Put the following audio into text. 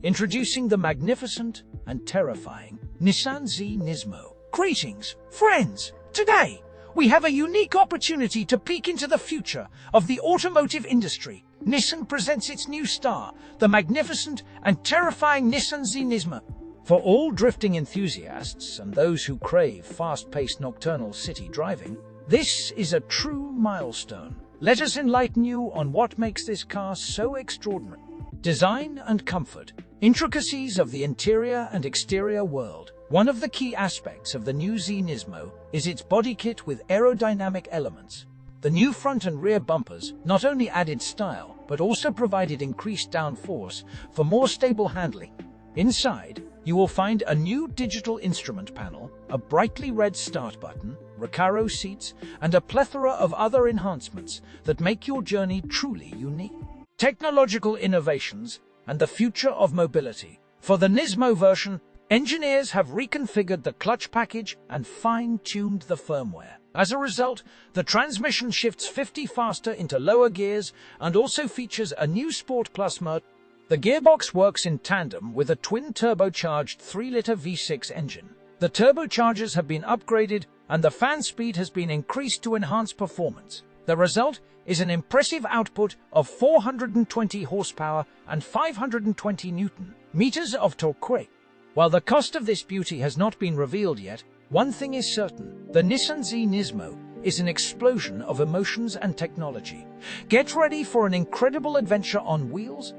Introducing the magnificent and terrifying Nissan Z Nismo. Greetings, friends! Today, we have a unique opportunity to peek into the future of the automotive industry. Nissan presents its new star, the magnificent and terrifying Nissan Z Nismo. For all drifting enthusiasts and those who crave fast-paced nocturnal city driving, this is a true milestone. Let us enlighten you on what makes this car so extraordinary. Design and comfort. Intricacies of the interior and exterior world. One of the key aspects of the new Z Nismo is its body kit with aerodynamic elements. The new front and rear bumpers not only added style, but also provided increased downforce for more stable handling. Inside, you will find a new digital instrument panel, a brightly red start button, Recaro seats, and a plethora of other enhancements that make your journey truly unique. Technological innovations and the future of mobility. For the Nismo version, engineers have reconfigured the clutch package and fine-tuned the firmware. As a result, the transmission shifts 50 faster into lower gears and also features a new Sport Plus mode. The gearbox works in tandem with a twin-turbocharged 3-liter V6 engine. The turbochargers have been upgraded and the fan speed has been increased to enhance performance. The result is an impressive output of 420 horsepower and 520 Nm of torque. While the cost of this beauty has not been revealed yet, one thing is certain: the Nissan Z Nismo is an explosion of emotions and technology. Get ready for an incredible adventure on wheels,